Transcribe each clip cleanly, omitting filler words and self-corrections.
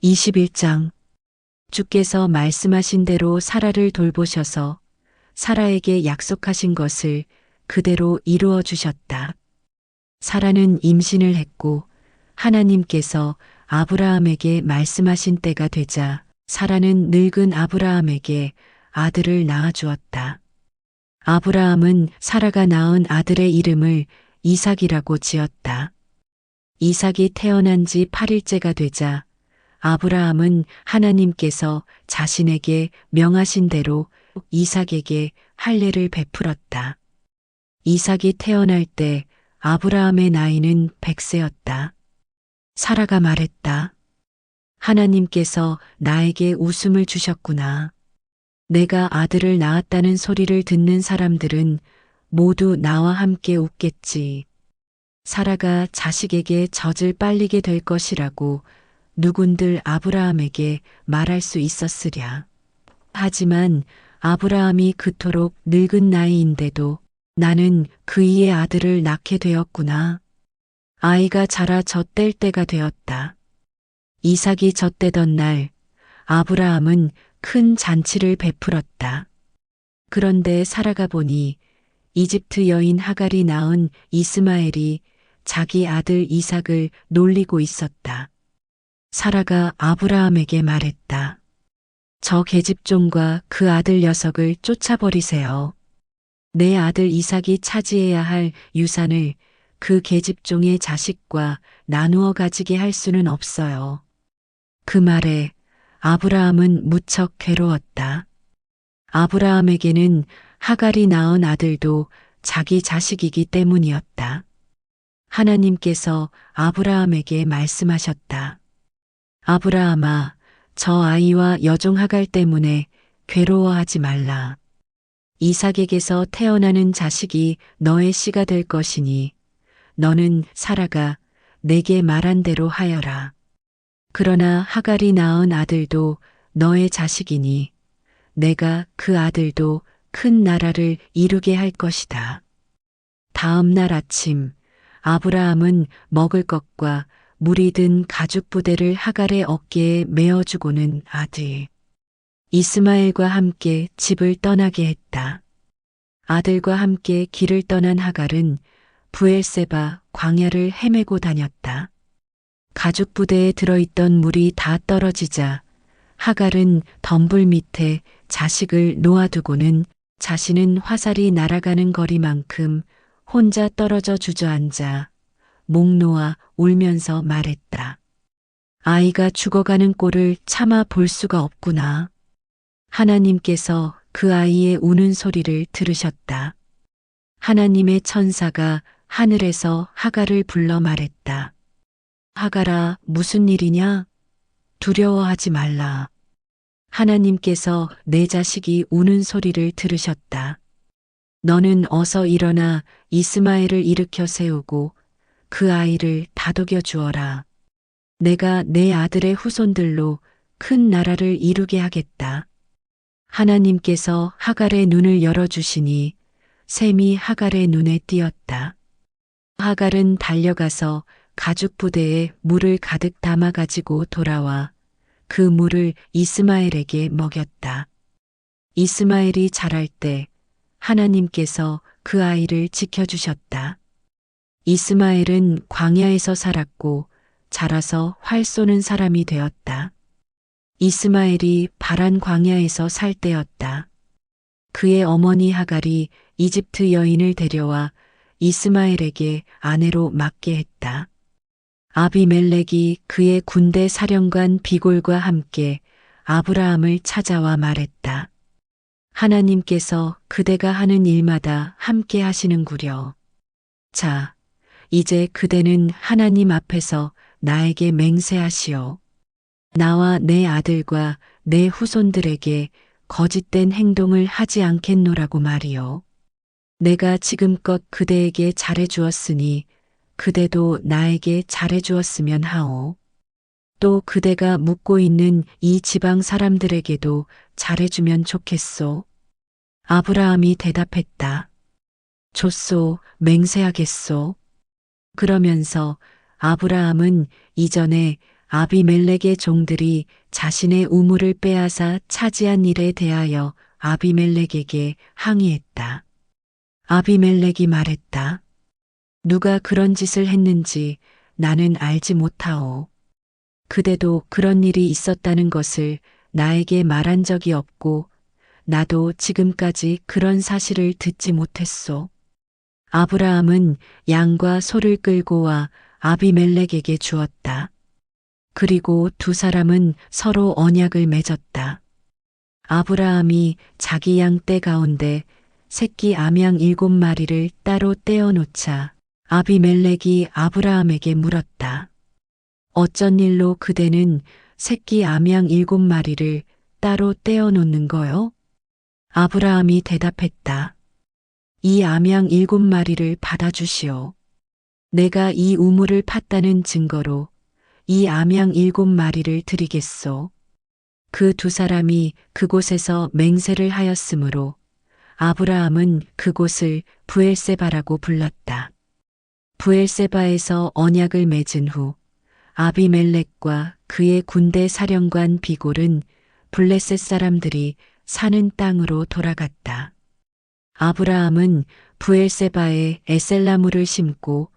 21장. 주께서 말씀하신 대로 사라를 돌보셔서 사라에게 약속하신 것을 그대로 이루어 주셨다. 사라는 임신을 했고 하나님께서 아브라함에게 말씀하신 때가 되자 사라는 늙은 아브라함에게 아들을 낳아 주었다. 아브라함은 사라가 낳은 아들의 이름을 이삭이라고 지었다. 이삭이 태어난 지 8일째가 되자 아브라함은 하나님께서 자신에게 명하신 대로 이삭에게 할례를 베풀었다. 이삭이 태어날 때 아브라함의 나이는 100세였다. 사라가 말했다. 하나님께서 나에게 웃음을 주셨구나. 내가 아들을 낳았다는 소리를 듣는 사람들은 모두 나와 함께 웃겠지. 사라가 자식에게 젖을 빨리게 될 것이라고 누군들 아브라함에게 말할 수 있었으랴. 하지만 아브라함이 그토록 늙은 나이인데도 나는 그이의 아들을 낳게 되었구나. 아이가 자라 젖댈 때가 되었다. 이삭이 젖대던 날 아브라함은 큰 잔치를 베풀었다. 그런데 사라가 보니 이집트 여인 하갈이 낳은 이스마엘이 자기 아들 이삭을 놀리고 있었다. 사라가 아브라함에게 말했다. 저 계집종과 그 아들 녀석을 쫓아버리세요. 내 아들 이삭이 차지해야 할 유산을 그 계집종의 자식과 나누어 가지게 할 수는 없어요. 그 말에 아브라함은 무척 괴로웠다. 아브라함에게는 하갈이 낳은 아들도 자기 자식이기 때문이었다. 하나님께서 아브라함에게 말씀하셨다. 아브라함아, 저 아이와 여종 하갈 때문에 괴로워하지 말라. 이삭에게서 태어나는 자식이 너의 씨가 될 것이니 너는 사라가 내게 말한 대로 하여라. 그러나 하갈이 낳은 아들도 너의 자식이니 내가 그 아들도 큰 나라를 이루게 할 것이다. 다음 날 아침 아브라함은 먹을 것과 물이 든 가죽 부대를 하갈의 어깨에 메어주고는 아들 이스마엘과 함께 집을 떠나게 했다. 아들과 함께 길을 떠난 하갈은 브엘세바 광야를 헤매고 다녔다. 가죽 부대에 들어있던 물이 다 떨어지자 하갈은 덤불 밑에 자식을 놓아두고는 자신은 화살이 날아가는 거리만큼 혼자 떨어져 주저앉아 목 놓아 울면서 말했다. 아이가 죽어가는 꼴을 참아 볼 수가 없구나. 하나님께서 그 아이의 우는 소리를 들으셨다. 하나님의 천사가 하늘에서 하갈을 불러 말했다. 하갈아, 무슨 일이냐? 두려워하지 말라. 하나님께서 내 자식이 우는 소리를 들으셨다. 너는 어서 일어나 이스마엘을 일으켜 세우고 그 아이를 다독여 주어라. 내가 내 아들의 후손들로 큰 나라를 이루게 하겠다. 하나님께서 하갈의 눈을 열어주시니 샘이 하갈의 눈에 띄었다. 하갈은 달려가서 가죽 부대에 물을 가득 담아 가지고 돌아와 그 물을 이스마엘에게 먹였다. 이스마엘이 자랄 때 하나님께서 그 아이를 지켜주셨다. 이스마엘은 광야에서 살았고 자라서 활 쏘는 사람이 되었다. 이스마엘이 바란 광야에서 살 때였다. 그의 어머니 하갈이 이집트 여인을 데려와 이스마엘에게 아내로 맡게 했다. 아비멜렉이 그의 군대 사령관 비골과 함께 아브라함을 찾아와 말했다. 하나님께서 그대가 하는 일마다 함께 하시는구려. 자, 이제 그대는 하나님 앞에서 나에게 맹세하시오. 나와 내 아들과 내 후손들에게 거짓된 행동을 하지 않겠노라고 말이오. 내가 지금껏 그대에게 잘해 주었으니 그대도 나에게 잘해 주었으면 하오. 또 그대가 묵고 있는 이 지방 사람들에게도 잘해 주면 좋겠소. 아브라함이 대답했다. 좋소, 맹세하겠소. 그러면서 아브라함은 이전에 아비멜렉의 종들이 자신의 우물을 빼앗아 차지한 일에 대하여 아비멜렉에게 항의했다. 아비멜렉이 말했다. 누가 그런 짓을 했는지 나는 알지 못하오. 그대도 그런 일이 있었다는 것을 나에게 말한 적이 없고 나도 지금까지 그런 사실을 듣지 못했소. 아브라함은 양과 소를 끌고 와 아비멜렉에게 주었다. 그리고 두 사람은 서로 언약을 맺었다. 아브라함이 자기 양 떼 가운데 새끼 암양 7마리를 따로 떼어 놓자 아비멜렉이 아브라함에게 물었다. 어쩐 일로 그대는 새끼 암양 7마리를 따로 떼어 놓는 거요? 아브라함이 대답했다. 이 암양 7마리를 받아주시오. 내가 이 우물을 팠다는 증거로 이 암양 7마리를 드리겠소. 그 두 사람이 그곳에서 맹세를 하였으므로 아브라함은 그곳을 브엘세바라고 불렀다. 브엘세바에서 언약을 맺은 후 아비멜렉과 그의 군대 사령관 비골은 블레셋 사람들이 사는 땅으로 돌아갔다. 아브라함은 브엘세바에 에셀나무를 심고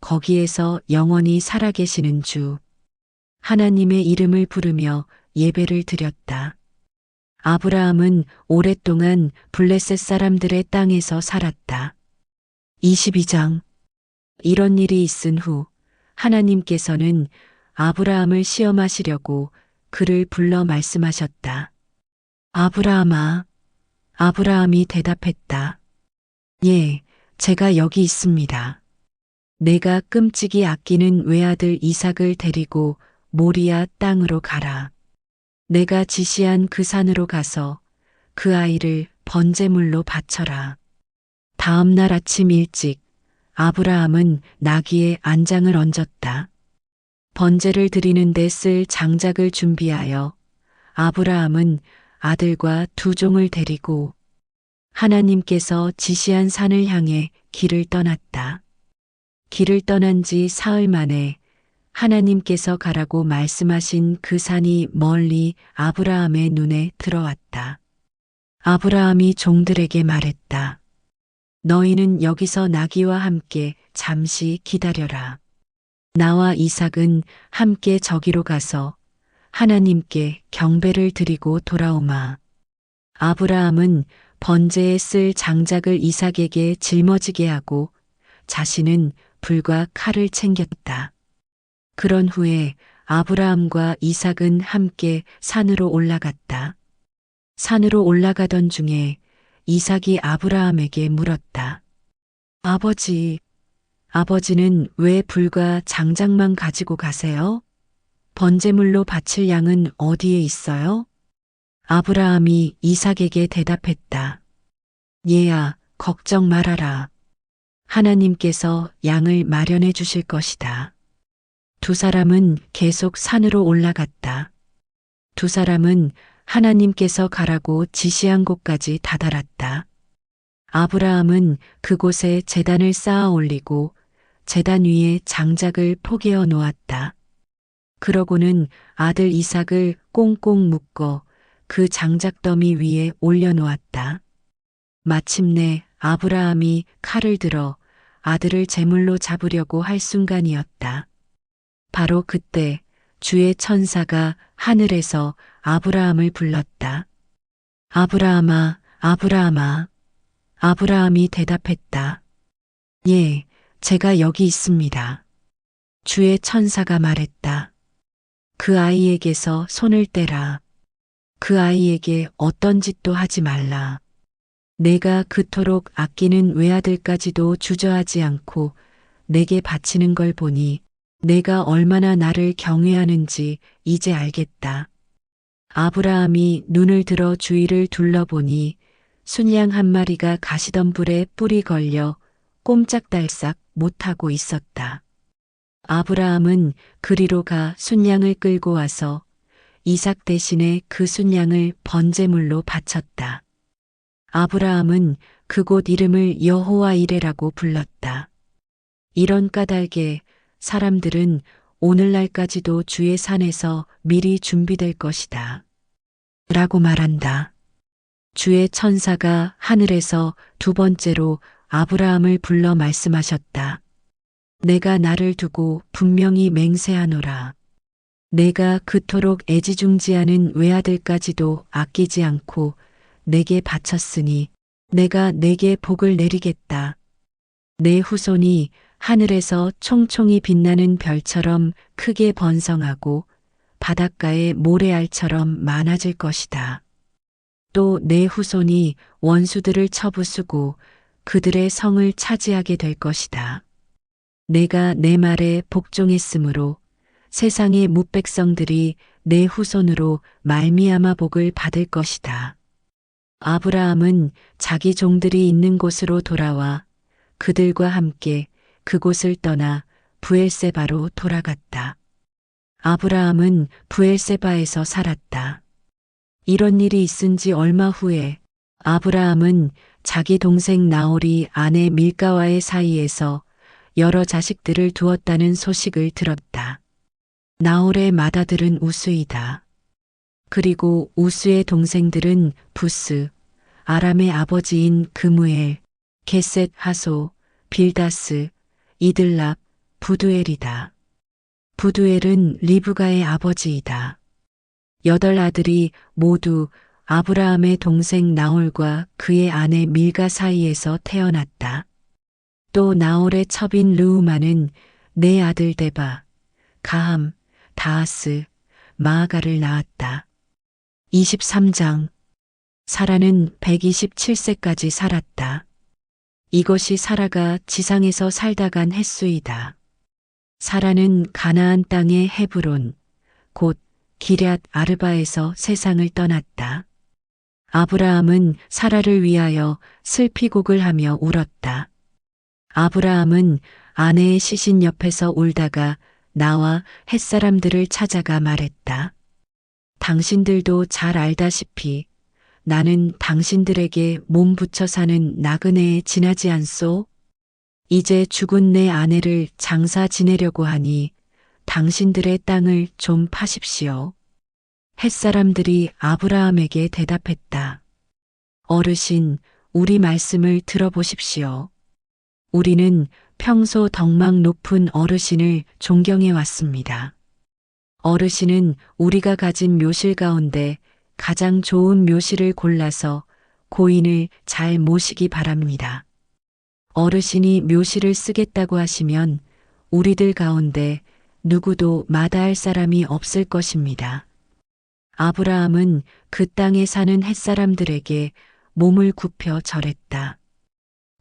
거기에서 영원히 살아계시는 주 하나님의 이름을 부르며 예배를 드렸다. 아브라함은 오랫동안 블레셋 사람들의 땅에서 살았다. 22장 이런 일이 있은 후 하나님께서는 아브라함을 시험하시려고 그를 불러 말씀하셨다. 아브라함아, 아브라함이 대답했다. 예, 제가 여기 있습니다. 내가 끔찍이 아끼는 외아들 이삭을 데리고 모리아 땅으로 가라. 내가 지시한 그 산으로 가서 그 아이를 번제물로 바쳐라. 다음 날 아침 일찍 아브라함은 나귀에 안장을 얹었다. 번제를 드리는 데 쓸 장작을 준비하여 아브라함은 아들과 두 종을 데리고 하나님께서 지시한 산을 향해 길을 떠났다. 길을 떠난 지 사흘 만에 하나님께서 가라고 말씀하신 그 산이 멀리 아브라함의 눈에 들어왔다. 아브라함이 종들에게 말했다. 너희는 여기서 나귀와 함께 잠시 기다려라. 나와 이삭은 함께 저기로 가서 하나님께 경배를 드리고 돌아오마. 아브라함은 번제에 쓸 장작을 이삭에게 짊어지게 하고 자신은 불과 칼을 챙겼다. 그런 후에 아브라함과 이삭은 함께 산으로 올라갔다. 산으로 올라가던 중에 이삭이 아브라함에게 물었다. 아버지는 왜 불과 장작만 가지고 가세요? 번제물로 바칠 양은 어디에 있어요? 아브라함이 이삭에게 대답했다. 얘야, 걱정 말아라. 하나님께서 양을 마련해 주실 것이다. 두 사람은 계속 산으로 올라갔다. 두 사람은 하나님께서 가라고 지시한 곳까지 다다랐다. 아브라함은 그곳에 제단을 쌓아 올리고 제단 위에 장작을 포개어 놓았다. 그러고는 아들 이삭을 꽁꽁 묶어 그 장작더미 위에 올려놓았다. 마침내 아브라함이 칼을 들어 아들을 제물로 잡으려고 할 순간이었다. 바로 그때 주의 천사가 하늘에서 아브라함을 불렀다. 아브라함아, 아브라함아. 아브라함이 대답했다. 예, 제가 여기 있습니다. 주의 천사가 말했다. 그 아이에게서 손을 떼라. 그 아이에게 어떤 짓도 하지 말라. 내가 그토록 아끼는 외아들까지도 주저하지 않고 내게 바치는 걸 보니 내가 얼마나 나를 경외하는지 이제 알겠다. 아브라함이 눈을 들어 주위를 둘러보니 순양 한 마리가 가시덤불에 뿔이 걸려 꼼짝달싹 못하고 있었다. 아브라함은 그리로 가 순양을 끌고 와서 이삭 대신에 그 순양을 번제물로 바쳤다. 아브라함은 그곳 이름을 여호와 이레라고 불렀다. 이런 까닭에 사람들은 오늘날까지도 주의 산에서 미리 준비될 것이다. 라고 말한다. 주의 천사가 하늘에서 두 번째로 아브라함을 불러 말씀하셨다. 내가 나를 두고 분명히 맹세하노라. 내가 그토록 애지중지하는 외아들까지도 아끼지 않고 내게 바쳤으니 내가 내게 복을 내리겠다. 내 후손이 하늘에서 총총히 빛나는 별처럼 크게 번성하고 바닷가의 모래알처럼 많아질 것이다. 또 내 후손이 원수들을 쳐부수고 그들의 성을 차지하게 될 것이다. 내가 내 말에 복종했으므로 세상의 뭇백성들이 내 후손으로 말미암아 복을 받을 것이다. 아브라함은 자기 종들이 있는 곳으로 돌아와 그들과 함께 그곳을 떠나 브엘세바로 돌아갔다. 아브라함은 브엘세바에서 살았다. 이런 일이 있은 지 얼마 후에 아브라함은 자기 동생 나홀이 아내 밀가와의 사이에서 여러 자식들을 두었다는 소식을 들었다. 나홀의 맏아들은 우스이다. 그리고 우스의 동생들은 부스, 아람의 아버지인 그무엘, 게셋 하소, 빌다스, 이들랍, 부두엘이다. 부두엘은 리브가의 아버지이다. 8 아들이 모두 아브라함의 동생 나홀과 그의 아내 밀가 사이에서 태어났다. 또 나홀의 첩인 르우마는 4 아들 데바, 가함, 다하스, 마아가를 낳았다. 23장. 사라는 127세까지 살았다. 이것이 사라가 지상에서 살다 간 횟수이다. 사라는 가나안 땅의 헤브론, 곧 기럇 아르바에서 세상을 떠났다. 아브라함은 사라를 위하여 슬피곡을 하며 울었다. 아브라함은 아내의 시신 옆에서 울다가 나와 햇사람들을 찾아가 말했다. 당신들도 잘 알다시피 나는 당신들에게 몸 붙여 사는 나그네에 지나지 않소? 이제 죽은 내 아내를 장사 지내려고 하니 당신들의 땅을 좀 파십시오. 햇사람들이 아브라함에게 대답했다. 어르신, 우리 말씀을 들어보십시오. 우리는 평소 덕망 높은 어르신을 존경해 왔습니다. 어르신은 우리가 가진 묘실 가운데 가장 좋은 묘실을 골라서 고인을 잘 모시기 바랍니다. 어르신이 묘실을 쓰겠다고 하시면 우리들 가운데 누구도 마다할 사람이 없을 것입니다. 아브라함은 그 땅에 사는 햇사람들에게 몸을 굽혀 절했다.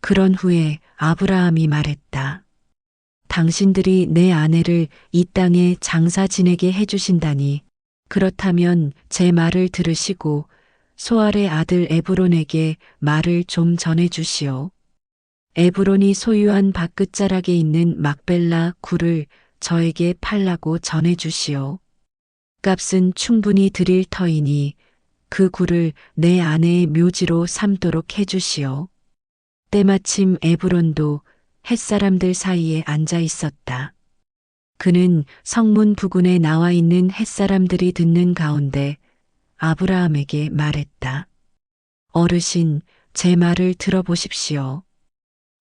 그런 후에 아브라함이 말했다. 당신들이 내 아내를 이 땅에 장사 지내게 해주신다니 그렇다면 제 말을 들으시고 소알의 아들 에브론에게 말을 좀 전해주시오. 에브론이 소유한 밭 끝자락에 있는 막벨라 굴을 저에게 팔라고 전해주시오. 값은 충분히 드릴 터이니 그 굴을 내 아내의 묘지로 삼도록 해주시오. 때마침 에브론도 햇사람들 사이에 앉아 있었다. 그는 성문 부근에 나와 있는 햇사람들이 듣는 가운데 아브라함에게 말했다. 어르신, 제 말을 들어보십시오.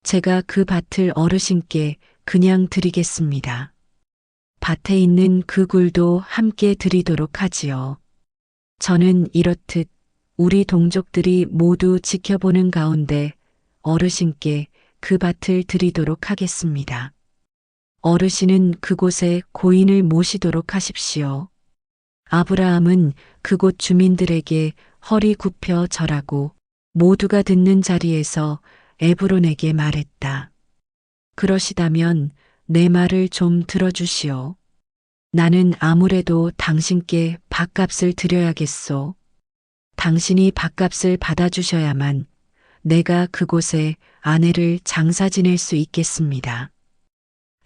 제가 그 밭을 어르신께 그냥 드리겠습니다. 밭에 있는 그 굴도 함께 드리도록 하지요. 저는 이렇듯 우리 동족들이 모두 지켜보는 가운데 어르신께 그 밭을 드리도록 하겠습니다. 어르신은 그곳에 고인을 모시도록 하십시오. 아브라함은 그곳 주민들에게 허리 굽혀 절하고 모두가 듣는 자리에서 에브론에게 말했다. 그러시다면 내 말을 좀 들어주시오. 나는 아무래도 당신께 밭값을 드려야겠소. 당신이 밭값을 받아주셔야만 내가 그곳에 아내를 장사 지낼 수 있겠습니다.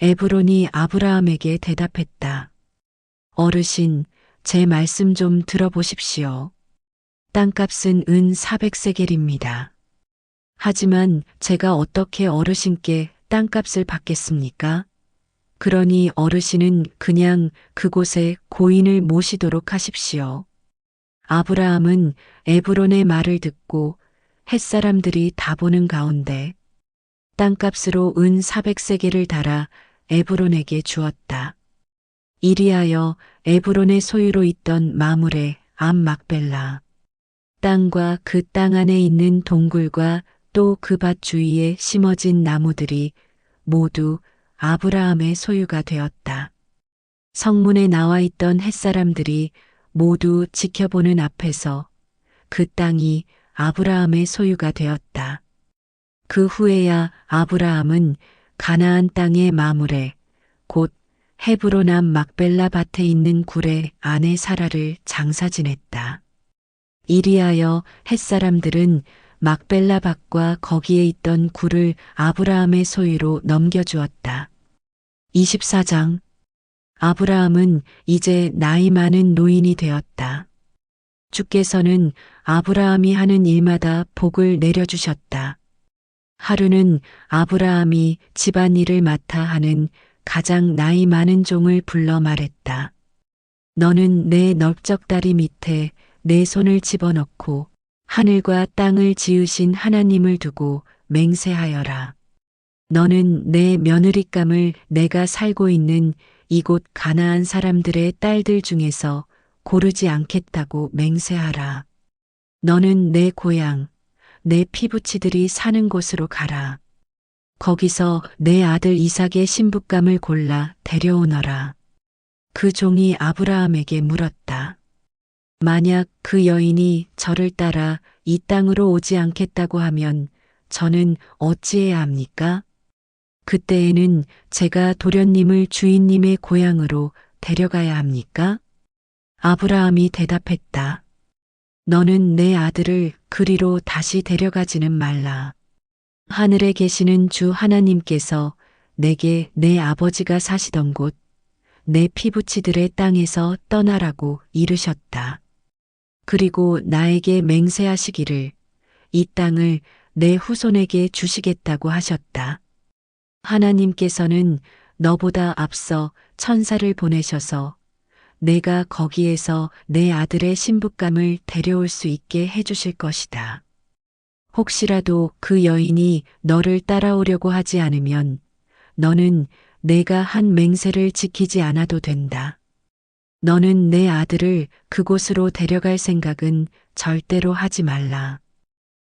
에브론이 아브라함에게 대답했다. 어르신, 제 말씀 좀 들어보십시오. 땅값은 은 400세겔입니다. 하지만 제가 어떻게 어르신께 땅값을 받겠습니까? 그러니 어르신은 그냥 그곳에 고인을 모시도록 하십시오. 아브라함은 에브론의 말을 듣고 햇사람들이 다 보는 가운데 땅값으로 은 400세겔을 달아 에브론에게 주었다. 이리하여 에브론의 소유로 있던 마물의 암 막벨라 땅과 그 땅 안에 있는 동굴과 또 그 밭 주위에 심어진 나무들이 모두 아브라함의 소유가 되었다. 성문에 나와 있던 햇사람들이 모두 지켜보는 앞에서 그 땅이 아브라함의 소유가 되었다. 그 후에야 아브라함은 가나안 땅의 마물에 곧 헤브론 앞 막벨라 밭에 있는 굴의 아내 사라를 장사 지냈다. 이리하여 햇사람들은 막벨라 밭과 거기에 있던 굴을 아브라함의 소유로 넘겨주었다. 24장 아브라함은 이제 나이 많은 노인이 되었다. 주께서는 아브라함이 하는 일마다 복을 내려주셨다. 하루는 아브라함이 집안일을 맡아 하는 가장 나이 많은 종을 불러 말했다. 너는 내 넓적다리 밑에 내 손을 집어넣고 하늘과 땅을 지으신 하나님을 두고 맹세하여라. 너는 내 며느리감을 내가 살고 있는 이곳 가나안 사람들의 딸들 중에서 고르지 않겠다고 맹세하라. 너는 내 고향, 내 피부치들이 사는 곳으로 가라. 거기서 내 아들 이삭의 신부감을 골라 데려오너라. 그 종이 아브라함에게 물었다. 만약 그 여인이 저를 따라 이 땅으로 오지 않겠다고 하면 저는 어찌해야 합니까? 그때에는 제가 도련님을 주인님의 고향으로 데려가야 합니까? 아브라함이 대답했다. 너는 내 아들을 그리로 다시 데려가지는 말라. 하늘에 계시는 주 하나님께서 내게 내 아버지가 사시던 곳, 내 피부치들의 땅에서 떠나라고 이르셨다. 그리고 나에게 맹세하시기를 이 땅을 내 후손에게 주시겠다고 하셨다. 하나님께서는 너보다 앞서 천사를 보내셔서 내가 거기에서 내 아들의 신부감을 데려올 수 있게 해주실 것이다. 혹시라도 그 여인이 너를 따라오려고 하지 않으면 너는 내가 한 맹세를 지키지 않아도 된다. 너는 내 아들을 그곳으로 데려갈 생각은 절대로 하지 말라.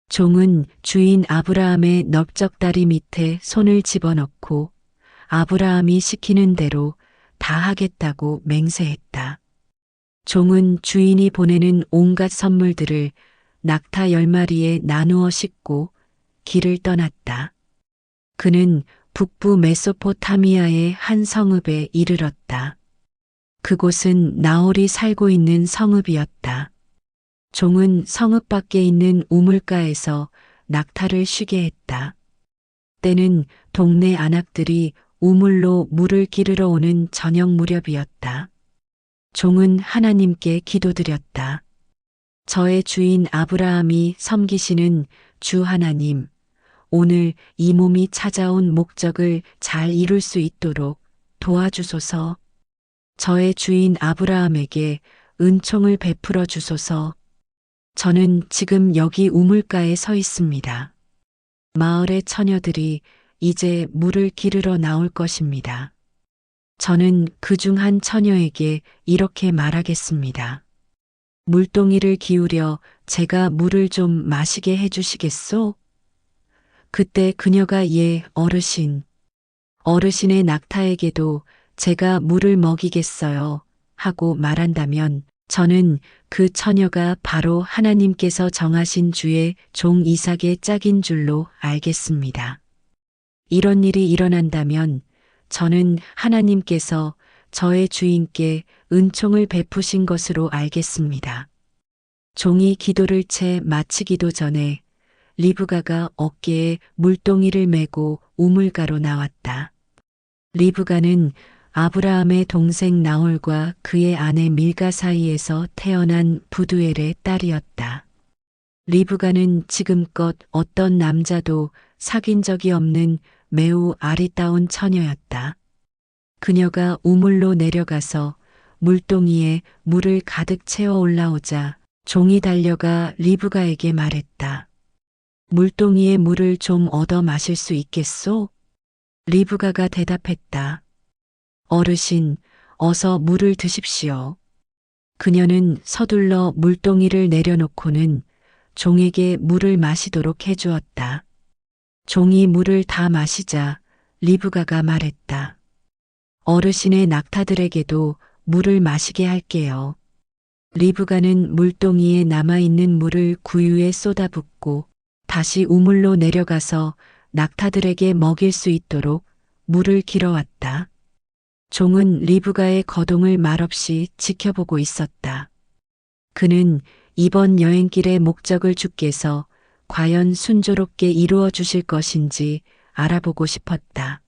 종은 주인 아브라함의 넓적다리 밑에 손을 집어넣고 아브라함이 시키는 대로 다 하겠다고 맹세했다. 종은 주인이 보내는 온갖 선물들을 낙타 10마리에 나누어 싣고 길을 떠났다. 그는 북부 메소포타미아의 한 성읍에 이르렀다. 그곳은 나홀이 살고 있는 성읍이었다. 종은 성읍 밖에 있는 우물가에서 낙타를 쉬게 했다. 때는 동네 안악들이 우물로 물을 기르러 오는 저녁 무렵이었다. 종은 하나님께 기도드렸다. 저의 주인 아브라함이 섬기시는 주 하나님, 오늘 이 몸이 찾아온 목적을 잘 이룰 수 있도록 도와주소서. 저의 주인 아브라함에게 은총을 베풀어 주소서. 저는 지금 여기 우물가에 서 있습니다. 마을의 처녀들이 이제 물을 기르러 나올 것입니다. 저는 그중 한 처녀에게 이렇게 말하겠습니다. 물동이를 기울여 제가 물을 좀 마시게 해주시겠소? 그때 그녀가 예, 어르신. 어르신의 낙타에게도 제가 물을 먹이겠어요. 하고 말한다면 저는 그 처녀가 바로 하나님께서 정하신 주의 종 이삭의 짝인 줄로 알겠습니다. 이런 일이 일어난다면 저는 하나님께서 저의 주인께 은총을 베푸신 것으로 알겠습니다. 종이 기도를 채 마치기도 전에 리브가가 어깨에 물동이를 메고 우물가로 나왔다. 리브가는 아브라함의 동생 나홀과 그의 아내 밀가 사이에서 태어난 부두엘의 딸이었다. 리브가는 지금껏 어떤 남자도 사귄 적이 없는 매우 아리따운 처녀였다. 그녀가 우물로 내려가서 물동이에 물을 가득 채워 올라오자 종이 달려가 리브가에게 말했다. 물동이에 물을 좀 얻어 마실 수 있겠소? 리브가가 대답했다. 어르신, 어서 물을 드십시오. 그녀는 서둘러 물동이를 내려놓고는 종에게 물을 마시도록 해주었다. 종이 물을 다 마시자 리브가가 말했다. 어르신의 낙타들에게도 물을 마시게 할게요. 리브가는 물동이에 남아있는 물을 구유에 쏟아붓고 다시 우물로 내려가서 낙타들에게 먹일 수 있도록 물을 길어왔다. 종은 리브가의 거동을 말없이 지켜보고 있었다. 그는 이번 여행길의 목적을 주께서 과연 순조롭게 이루어 주실 것인지 알아보고 싶었다.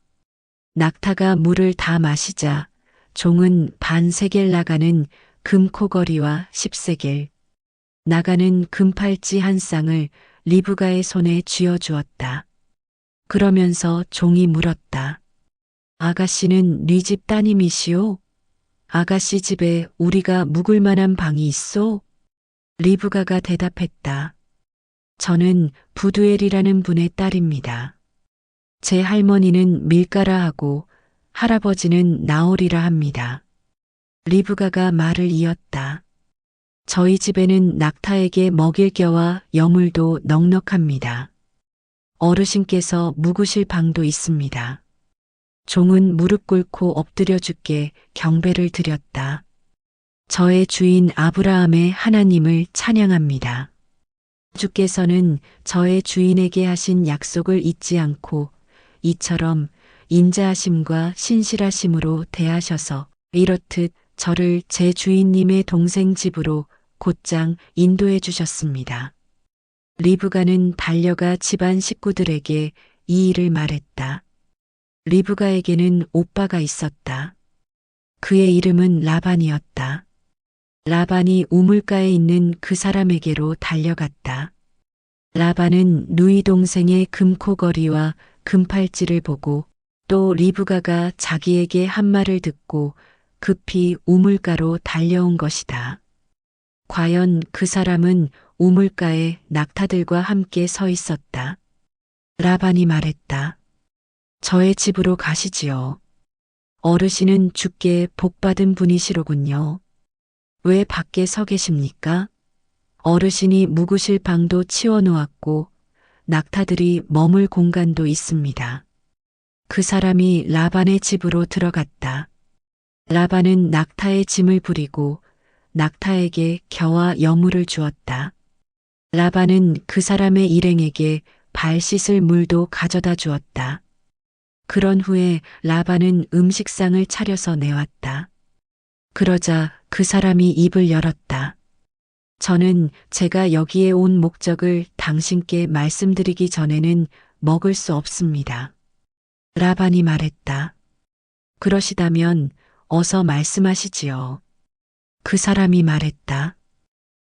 낙타가 물을 다 마시자 종은 반세겔 나가는 금코걸이와 10세겔 나가는 금팔찌 한 쌍을 리브가의 손에 쥐어주었다. 그러면서 종이 물었다. 아가씨는 네 집 따님이시오? 아가씨 집에 우리가 묵을 만한 방이 있소? 리브가가 대답했다. 저는 부두엘이라는 분의 딸입니다. 제 할머니는 밀가라 하고 할아버지는 나홀이라 합니다. 리브가가 말을 이었다. 저희 집에는 낙타에게 먹일 겨와 여물도 넉넉합니다. 어르신께서 묵으실 방도 있습니다. 종은 무릎 꿇고 엎드려 주께 경배를 드렸다. 저의 주인 아브라함의 하나님을 찬양합니다. 주께서는 저의 주인에게 하신 약속을 잊지 않고 이처럼 인자하심과 신실하심으로 대하셔서 이렇듯 저를 제 주인님의 동생 집으로 곧장 인도해 주셨습니다. 리브가는 달려가 집안 식구들에게 이 일을 말했다. 리브가에게는 오빠가 있었다. 그의 이름은 라반이었다. 라반이 우물가에 있는 그 사람에게로 달려갔다. 라반은 누이 동생의 금코걸이와 금팔찌를 보고 또 리브가가 자기에게 한 말을 듣고 급히 우물가로 달려온 것이다. 과연 그 사람은 우물가에 낙타들과 함께 서 있었다. 라반이 말했다. 저의 집으로 가시지요. 어르신은 주께 복받은 분이시로군요. 왜 밖에 서 계십니까? 어르신이 묵으실 방도 치워놓았고 낙타들이 머물 공간도 있습니다. 그 사람이 라반의 집으로 들어갔다. 라반은 낙타의 짐을 부리고 낙타에게 겨와 여물을 주었다. 라반은 그 사람의 일행에게 발 씻을 물도 가져다 주었다. 그런 후에 라반은 음식상을 차려서 내왔다. 그러자 그 사람이 입을 열었다. 저는 제가 여기에 온 목적을 당신께 말씀드리기 전에는 먹을 수 없습니다. 라반이 말했다. 그러시다면 어서 말씀하시지요. 그 사람이 말했다.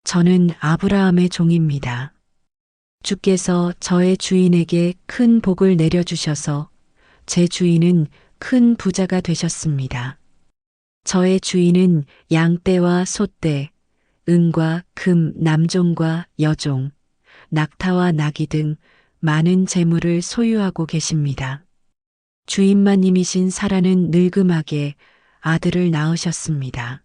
저는 아브라함의 종입니다. 주께서 저의 주인에게 큰 복을 내려주셔서 제 주인은 큰 부자가 되셨습니다. 저의 주인은 양떼와 소떼, 은과 금, 남종과 여종, 낙타와 나귀 등 많은 재물을 소유하고 계십니다. 주인마님이신 사라는 늙음하게 아들을 낳으셨습니다.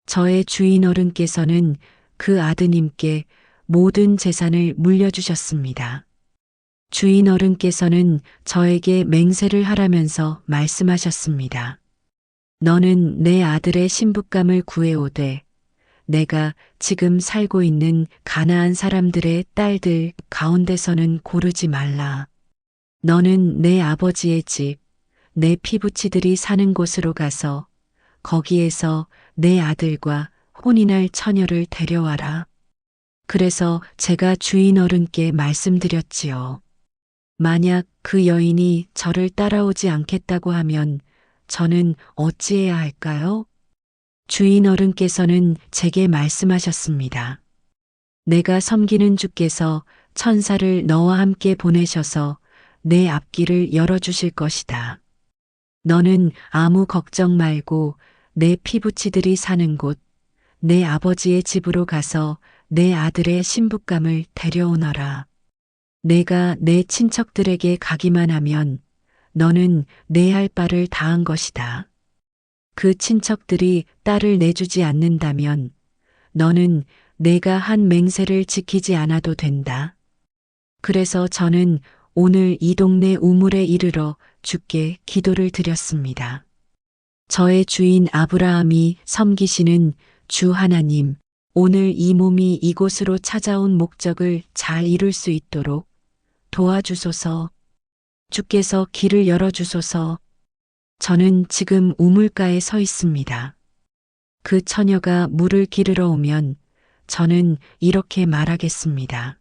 저의 주인 어른께서는 그 아드님께 모든 재산을 물려주셨습니다. 주인 어른께서는 저에게 맹세를 하라면서 말씀하셨습니다. 너는 내 아들의 신부감을 구해오되 내가 지금 살고 있는 가나안 사람들의 딸들 가운데서는 고르지 말라. 너는 내 아버지의 집, 내 피부치들이 사는 곳으로 가서 거기에서 내 아들과 혼인할 처녀를 데려와라. 그래서 제가 주인 어른께 말씀드렸지요. 만약 그 여인이 저를 따라오지 않겠다고 하면 저는 어찌해야 할까요? 주인 어른께서는 제게 말씀하셨습니다. 내가 섬기는 주께서 천사를 너와 함께 보내셔서 내 앞길을 열어주실 것이다. 너는 아무 걱정 말고 내 피부치들이 사는 곳, 내 아버지의 집으로 가서 내 아들의 신부감을 데려오너라. 내가 내 친척들에게 가기만 하면 너는 내 할 바를 다한 것이다. 그 친척들이 딸을 내주지 않는다면 너는 내가 한 맹세를 지키지 않아도 된다. 그래서 저는 오늘 이 동네 우물에 이르러 주께 기도를 드렸습니다. 저의 주인 아브라함이 섬기시는 주 하나님, 오늘 이 몸이 이곳으로 찾아온 목적을 잘 이룰 수 있도록 도와주소서. 주께서 길을 열어주소서. 저는 지금 우물가에 서 있습니다. 그 처녀가 물을 기르러 오면 저는 이렇게 말하겠습니다.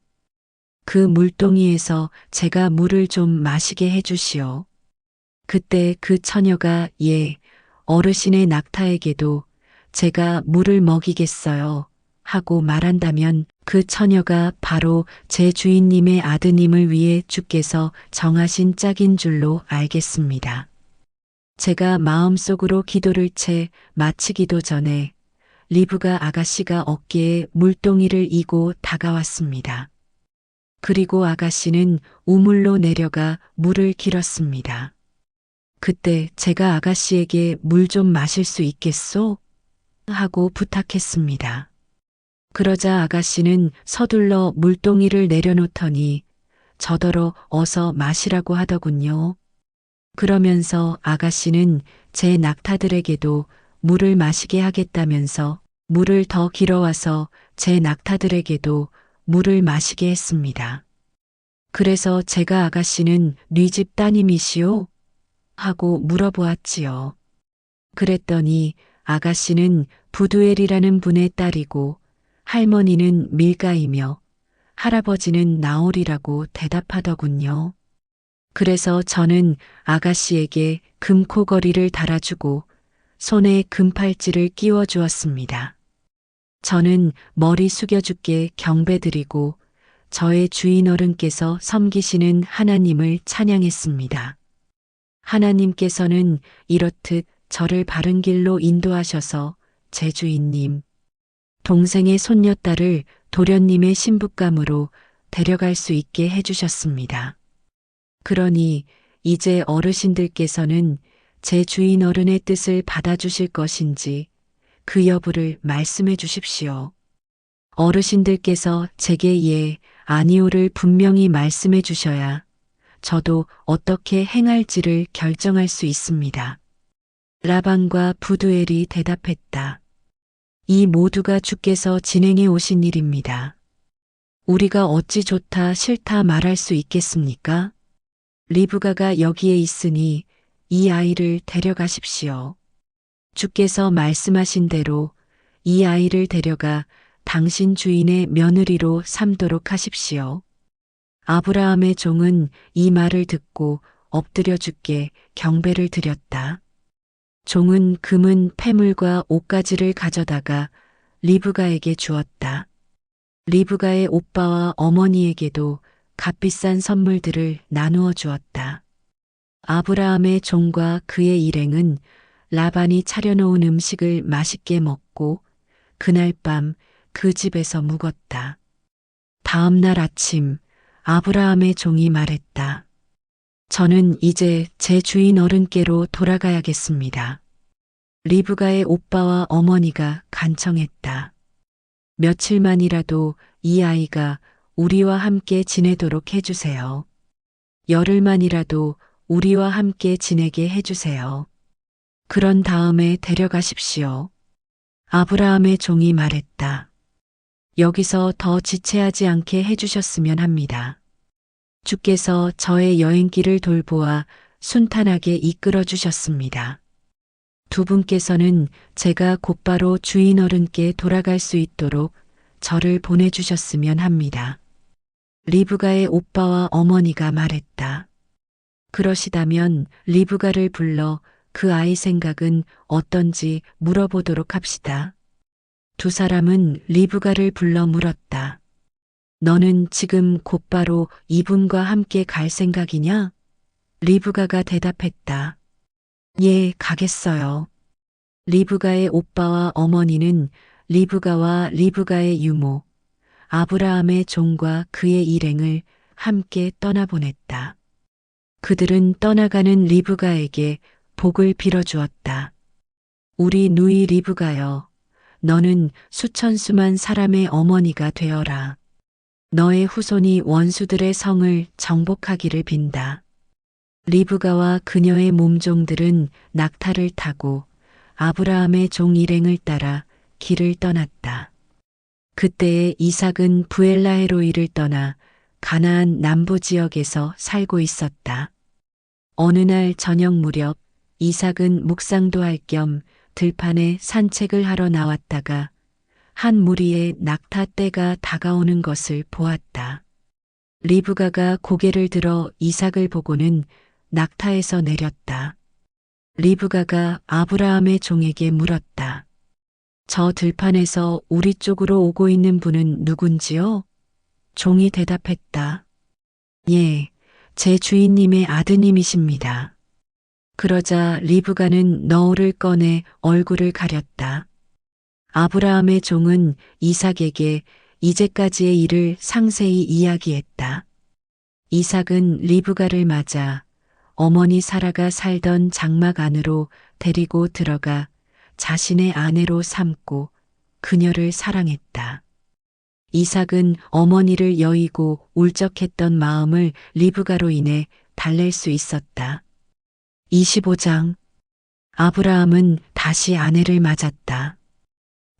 그 물동이에서 제가 물을 좀 마시게 해주시오. 그때 그 처녀가 예, 어르신의 낙타에게도 제가 물을 먹이겠어요 하고 말한다면 그 처녀가 바로 제 주인님의 아드님을 위해 주께서 정하신 짝인 줄로 알겠습니다. 제가 마음속으로 기도를 채 마치기도 전에 리브가 아가씨가 어깨에 물동이를 이고 다가왔습니다. 그리고 아가씨는 우물로 내려가 물을 길었습니다. 그때 제가 아가씨에게 물 좀 마실 수 있겠소? 하고 부탁했습니다. 그러자 아가씨는 서둘러 물동이를 내려놓더니 저더러 어서 마시라고 하더군요. 그러면서 아가씨는 제 낙타들에게도 물을 마시게 하겠다면서 물을 더 길어와서 제 낙타들에게도 물을 마시게 했습니다. 그래서 제가 아가씨는 네 집 따님이시오? 하고 물어보았지요. 그랬더니 아가씨는 부두엘이라는 분의 딸이고 할머니는 밀가이며 할아버지는 나홀이라고 대답하더군요. 그래서 저는 아가씨에게 금코걸이를 달아주고 손에 금팔찌를 끼워 주었습니다. 저는 머리 숙여주께 경배드리고 저의 주인 어른께서 섬기시는 하나님을 찬양했습니다. 하나님께서는 이렇듯 저를 바른 길로 인도하셔서 제 주인님, 동생의 손녀딸을 도련님의 신부감으로 데려갈 수 있게 해주셨습니다. 그러니 이제 어르신들께서는 제 주인 어른의 뜻을 받아주실 것인지 그 여부를 말씀해 주십시오. 어르신들께서 제게 예, 아니오를 분명히 말씀해 주셔야 저도 어떻게 행할지를 결정할 수 있습니다. 라반과 부두엘이 대답했다. 이 모두가 주께서 진행해 오신 일입니다. 우리가 어찌 좋다 싫다 말할 수 있겠습니까? 리브가가 여기에 있으니 이 아이를 데려가십시오. 주께서 말씀하신 대로 이 아이를 데려가 당신 주인의 며느리로 삼도록 하십시오. 아브라함의 종은 이 말을 듣고 엎드려 주께 경배를 드렸다. 종은 금은 패물과 옷가지를 가져다가 리브가에게 주었다. 리브가의 오빠와 어머니에게도 값비싼 선물들을 나누어 주었다. 아브라함의 종과 그의 일행은 라반이 차려놓은 음식을 맛있게 먹고 그날 밤 그 집에서 묵었다. 다음 날 아침 아브라함의 종이 말했다. 저는 이제 제 주인 어른께로 돌아가야겠습니다. 리브가의 오빠와 어머니가 간청했다. 며칠만이라도 이 아이가 우리와 함께 지내도록 해주세요. 열흘만이라도 우리와 함께 지내게 해주세요. 그런 다음에 데려가십시오. 아브라함의 종이 말했다. 여기서 더 지체하지 않게 해주셨으면 합니다. 주께서 저의 여행길을 돌보아 순탄하게 이끌어 주셨습니다. 두 분께서는 제가 곧바로 주인 어른께 돌아갈 수 있도록 저를 보내주셨으면 합니다. 리브가의 오빠와 어머니가 말했다. 그러시다면 리브가를 불러 그 아이 생각은 어떤지 물어보도록 합시다. 두 사람은 리브가를 불러 물었다. 너는 지금 곧바로 이분과 함께 갈 생각이냐? 리브가가 대답했다. 예, 가겠어요. 리브가의 오빠와 어머니는 리브가와 리브가의 유모, 아브라함의 종과 그의 일행을 함께 떠나보냈다. 그들은 떠나가는 리브가에게 복을 빌어주었다. 우리 누이 리브가여, 너는 수천수만 사람의 어머니가 되어라. 너의 후손이 원수들의 성을 정복하기를 빈다. 리브가와 그녀의 몸종들은 낙타를 타고 아브라함의 종 일행을 따라 길을 떠났다. 그때에 이삭은 부엘라헤로이를 떠나 가나안 남부 지역에서 살고 있었다. 어느 날 저녁 무렵 이삭은 묵상도 할 겸 들판에 산책을 하러 나왔다가 한 무리의 낙타 떼가 다가오는 것을 보았다. 리브가가 고개를 들어 이삭을 보고는 낙타에서 내렸다. 리브가가 아브라함의 종에게 물었다. 저 들판에서 우리 쪽으로 오고 있는 분은 누군지요? 종이 대답했다. 예, 제 주인님의 아드님이십니다. 그러자 리브가는 너울을 꺼내 얼굴을 가렸다. 아브라함의 종은 이삭에게 이제까지의 일을 상세히 이야기했다. 이삭은 리브가를 맞아 어머니 사라가 살던 장막 안으로 데리고 들어가 자신의 아내로 삼고 그녀를 사랑했다. 이삭은 어머니를 여의고 울적했던 마음을 리브가로 인해 달랠 수 있었다. 25장 아브라함은 다시 아내를 맞았다.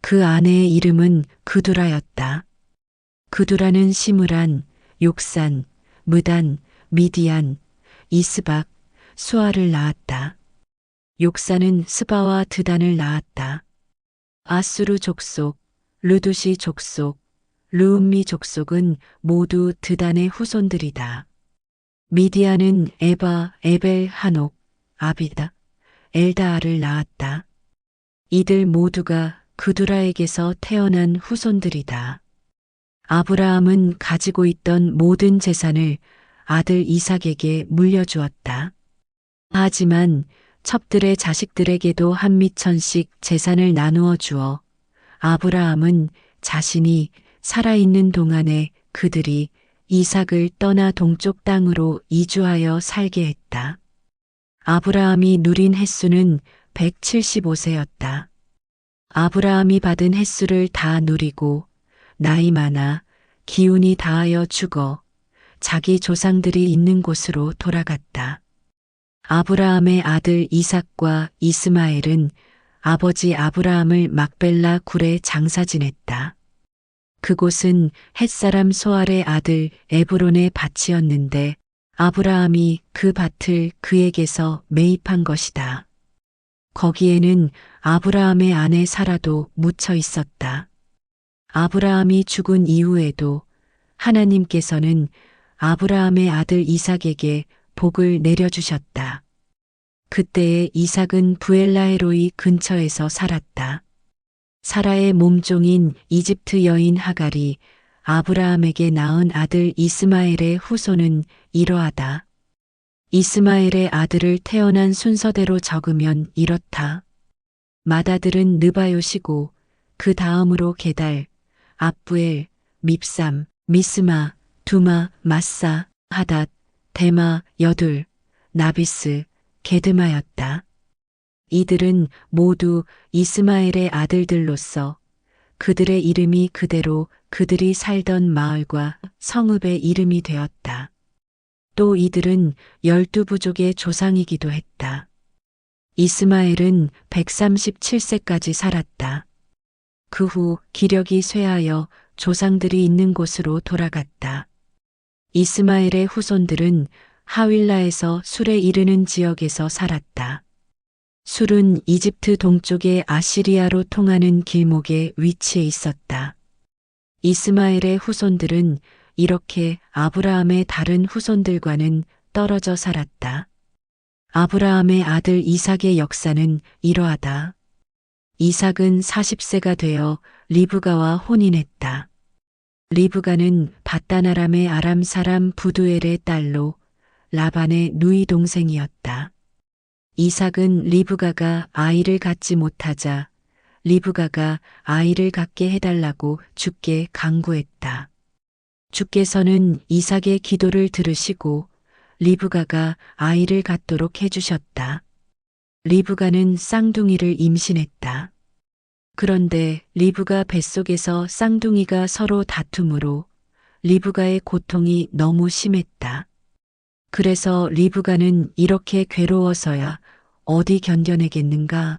그 아내의 이름은 그두라였다. 그두라는 시므란, 욕산, 무단, 미디안, 이스박, 수아를 낳았다. 욕산은 스바와 드단을 낳았다. 아수르 족속, 르두시 족속, 르움미 족속은 모두 드단의 후손들이다. 미디안은 에바, 에벨, 한옥, 아비다, 엘다알을 낳았다. 이들 모두가 그두라에게서 태어난 후손들이다. 아브라함은 가지고 있던 모든 재산을 아들 이삭에게 물려주었다. 하지만 첩들의 자식들에게도 한미천씩 재산을 나누어 주어 아브라함은 자신이 살아있는 동안에 그들이 이삭을 떠나 동쪽 땅으로 이주하여 살게 했다. 아브라함이 누린 횟수는 175세였다. 아브라함이 받은 횟수를 다 누리고 나이 많아 기운이 다하여 죽어 자기 조상들이 있는 곳으로 돌아갔다. 아브라함의 아들 이삭과 이스마엘은 아버지 아브라함을 막벨라 굴에 장사 지냈다. 그곳은 헷사람 소알의 아들 에브론의 밭이었는데 아브라함이 그 밭을 그에게서 매입한 것이다. 거기에는 아브라함의 아내 사라도 묻혀 있었다. 아브라함이 죽은 이후에도 하나님께서는 아브라함의 아들 이삭에게 복을 내려주셨다. 그때에 이삭은 부엘라헤로이 근처에서 살았다. 사라의 몸종인 이집트 여인 하갈이 아브라함에게 낳은 아들 이스마엘의 후손은 이러하다. 이스마엘의 아들을 태어난 순서대로 적으면 이렇다. 맏아들은 느바요시고 그 다음으로 게달, 압부엘, 밉삼, 미스마, 두마, 마사, 하닷, 데마, 여둘, 나비스, 게드마였다. 이들은 모두 이스마엘의 아들들로서 그들의 이름이 그대로 그들이 살던 마을과 성읍의 이름이 되었다. 또 이들은 12부족의 조상이기도 했다. 이스마엘은 137세까지 살았다. 그 후 기력이 쇠하여 조상들이 있는 곳으로 돌아갔다. 이스마엘의 후손들은 하윌라에서 술에 이르는 지역에서 살았다. 술은 이집트 동쪽의 아시리아로 통하는 길목에 위치해 있었다. 이스마엘의 후손들은 이렇게 아브라함의 다른 후손들과는 떨어져 살았다. 아브라함의 아들 이삭의 역사는 이러하다. 이삭은 40세가 되어 리브가와 혼인했다. 리브가는 밧단 아람의 아람 사람 부두엘의 딸로 라반의 누이 동생이었다. 이삭은 리브가가 아이를 갖지 못하자 리브가가 아이를 갖게 해달라고 주께 간구했다. 주께서는 이삭의 기도를 들으시고 리브가가 아이를 갖도록 해주셨다. 리브가는 쌍둥이를 임신했다. 그런데 리브가 뱃속에서 쌍둥이가 서로 다툼으로 리브가의 고통이 너무 심했다. 그래서 리브가는 이렇게 괴로워서야 어디 견뎌내겠는가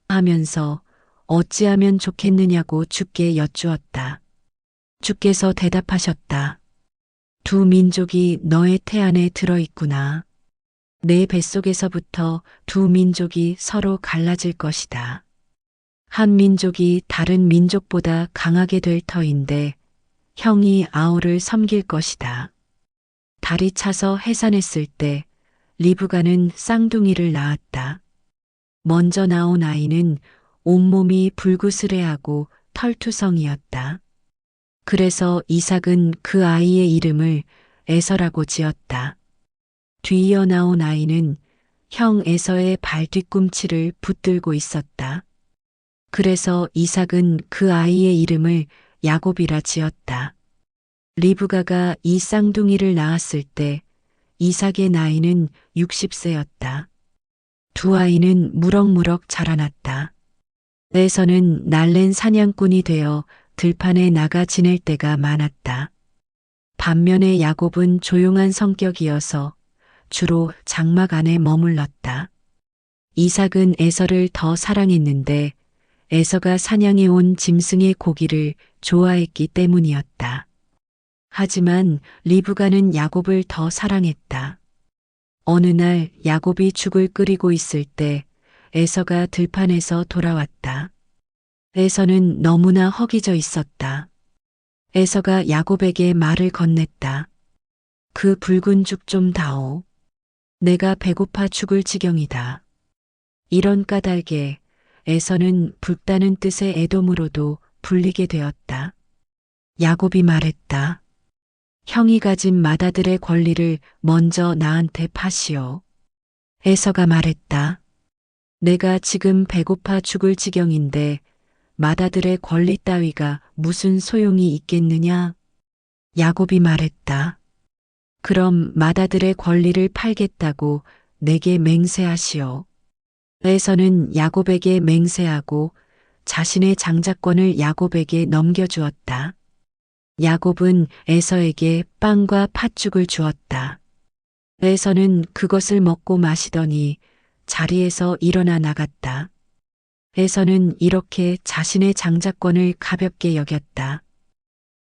하면서 어찌하면 좋겠느냐고 주께 여쭈었다. 주께서 대답하셨다. 두 민족이 너의 태 안에 들어있구나. 내 뱃속에서부터 두 민족이 서로 갈라질 것이다. 한 민족이 다른 민족보다 강하게 될 터인데 형이 아우를 섬길 것이다. 달이 차서 해산했을 때 리브가는 쌍둥이를 낳았다. 먼저 나온 아이는 온몸이 불구스레하고 털투성이었다. 그래서 이삭은 그 아이의 이름을 에서라고 지었다. 뒤이어 나온 아이는 형 에서의 발 뒤꿈치를 붙들고 있었다. 그래서 이삭은 그 아이의 이름을 야곱이라 지었다. 리브가가 이 쌍둥이를 낳았을 때 이삭의 나이는 60세였다. 두 아이는 무럭무럭 자라났다. 에서는 날랜 사냥꾼이 되어 들판에 나가 지낼 때가 많았다. 반면에 야곱은 조용한 성격이어서 주로 장막 안에 머물렀다. 이삭은 에서를 더 사랑했는데 에서가 사냥해 온 짐승의 고기를 좋아했기 때문이었다. 하지만 리브가는 야곱을 더 사랑했다. 어느 날 야곱이 죽을 끓이고 있을 때 에서가 들판에서 돌아왔다. 에서는 너무나 허기져 있었다. 에서가 야곱에게 말을 건넸다. 그 붉은 죽 좀 다오. 내가 배고파 죽을 지경이다. 이런 까닭에 에서는 붉다는 뜻의 에돔으로도 불리게 되었다. 야곱이 말했다. 형이 가진 맏아들의 권리를 먼저 나한테 파시오. 에서가 말했다. 내가 지금 배고파 죽을 지경인데 맏아들의 권리 따위가 무슨 소용이 있겠느냐? 야곱이 말했다. 그럼 맏아들의 권리를 팔겠다고 내게 맹세하시오. 에서는 야곱에게 맹세하고 자신의 장자권을 야곱에게 넘겨주었다. 야곱은 에서에게 빵과 팥죽을 주었다. 에서는 그것을 먹고 마시더니 자리에서 일어나 나갔다. 에서는 이렇게 자신의 장자권을 가볍게 여겼다.